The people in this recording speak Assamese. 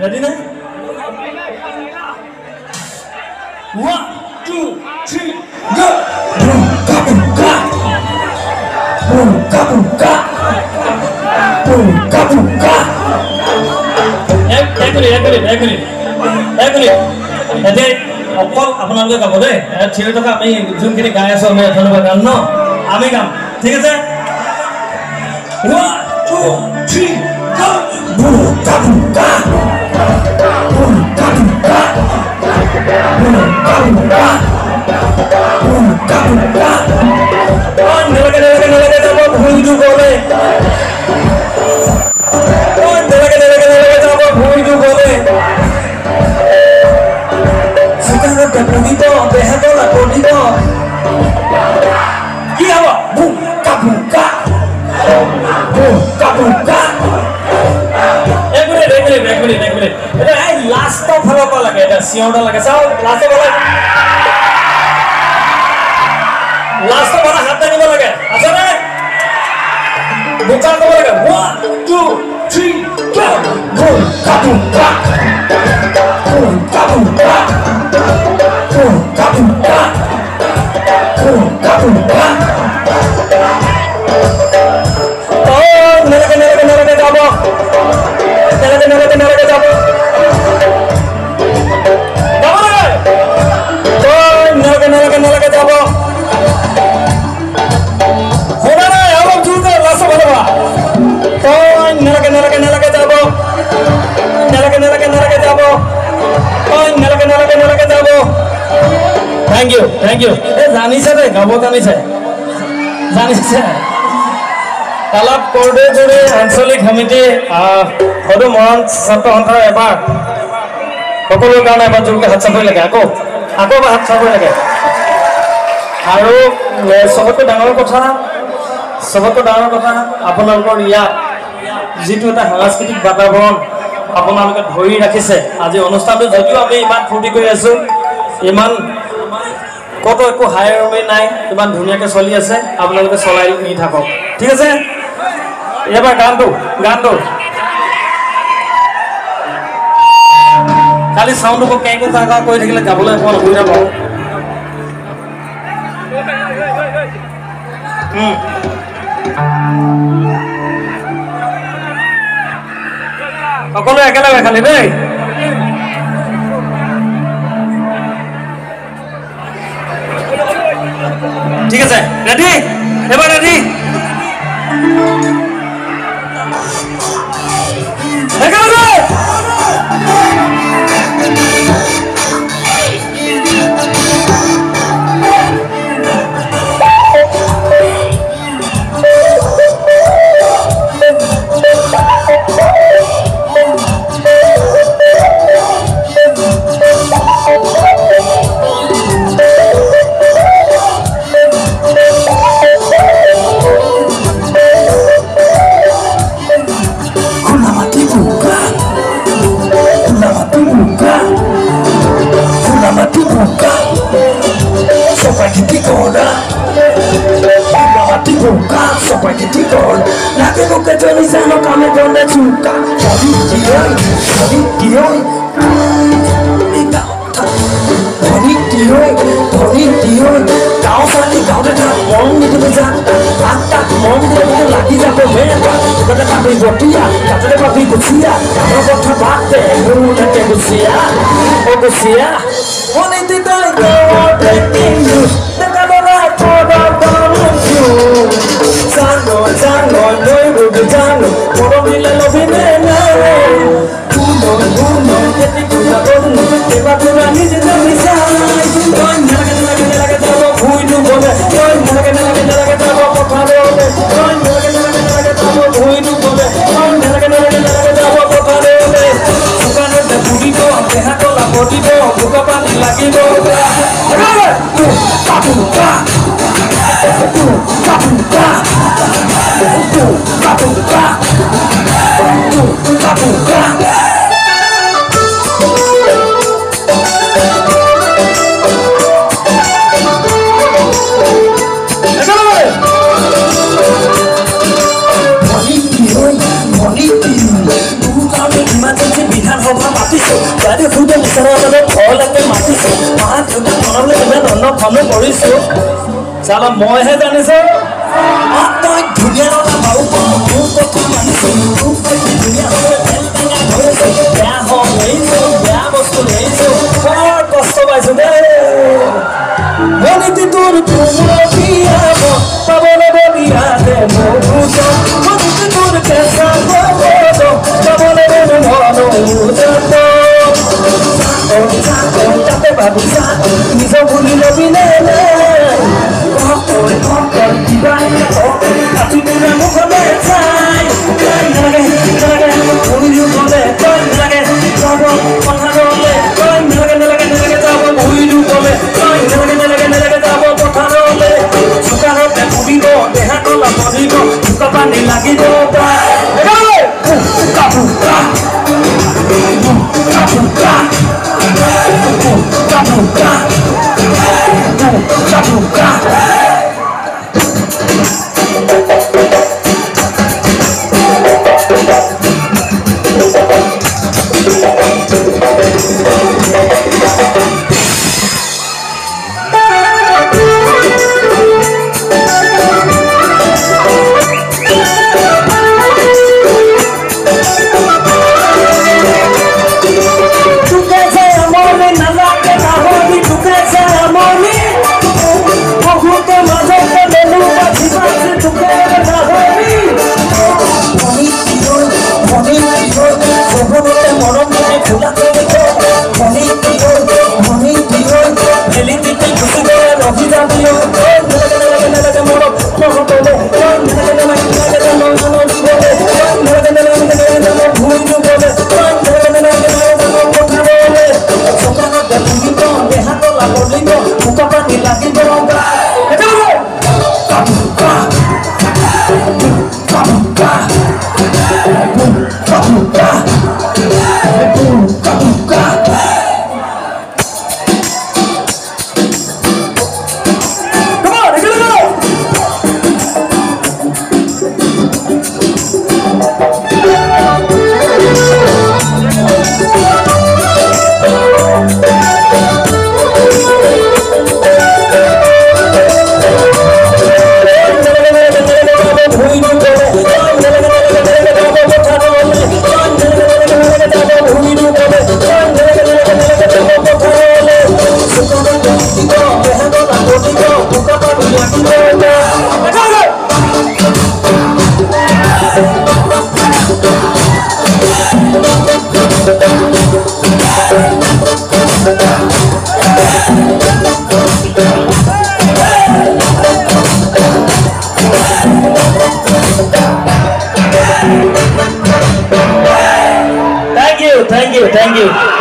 Ready na? 1, 2, 3, go! Buka buka, buka buka, buka buka. Ek minute. Ede অকল আপোনালোকে গাব দেই থিয় থকা আমি যোনখিনি গাই আছো আমি ধন্যবাদ গান ন আমি গাম ঠিক আছে 1 2 3 go বুকা বুকা বুকা বুকা বুকা বুকা বুকা বুকা নেলাগে যাব ভুইদু গলে নেলাগে যাব ভুইদু গলে Sekarang punido, dejándola punido. Y ahora, buka buka, buka buka. Ek minute. Itu last of apa lagi? Ada siapa lagi? Sao last of lagi? Last of mana hati ni lagi? Asal ni? Buka apa lagi? 1, 2, 3, go. Buka buka, buka buka. Buka buka, buka buka. Oh, nelaga jabo. Nelaga jabo. Jabo lagi. Oh, nelaga jabo. Hoga na, abo juga langsung balawa. Oh, nelaga jabo. Nelaga jabo. Oh, nelaga jabo. Thank you. জানিছে দে গাব জানিছে তালাপ কৰদে কৰি আঞ্চলিক সমিতি সদু মৰণ ছাত্ৰ সন্থাৰ এবাৰ সকলোৰ কাৰণে এবাৰ জোৰকে হাত চাপৰি লাগে আকৌ এবাৰ হাত চাপৰি লাগে আৰু চবতকৈ ডাঙৰ কথা আপোনালোকৰ ইয়াত যিটো এটা সাংস্কৃতিক বাতাবৰণ আপোনালোকে ধৰি ৰাখিছে আজি অনুষ্ঠানটো যদিও আমি ইমান ফূৰ্তি কৰি আছো ইমান কত একো হাইৰমে নাই ইমান ধুনীয়াকৈ চলি আছে আপোনালোকে চলাই নি থাকক ঠিক আছে এবাৰ গানটো খালি সাউন্ডটো কেঁকো কাকা কৰি থাকিলে গাবলৈ অকণ অসুবিধা পাওঁ সকলো একেলগে খালি দেই ঠিক আছে রেডি এবার রেডি বিধানসভা পাতিছো গাড়ী ফুটে বিচাৰৰ বাবে ঘৰলৈকে মাতিছো মা দেউতাক মনলৈ কিমান ধন ফোন কৰিছো চালা মইহে জানিছো তই ধুনীয়া লগা বাৰু তোৰ কথা মানিছো তোৰ ধুনীয়া হ'লে তেল টেঙা ধৰিছো বেয়া হওঁ এৰিছো বেয়া বস্তু এৰিছো বৰ কষ্ট পাইছো দেই মনিতি তোৰ তুমীয়াব পাবলৈ বলিয়া দে মোৰ মনিতি তোৰ কেঁচা পাবলৈ তাতে ভাবিছা নিজৰ ভুলি লবি নে মুখলে চাই নালাগে ভুলিও গলে তই নালাগে যাব পথাৰলে তই নালাগে নালাগে নালাগে যাব ভুলিও গলে তই নালাগে নালাগে নালাগে যাব পথাৰলে চোকানতে ভুলিব দেহা কলা বহিব চোকা পানী লাগিব Thank you.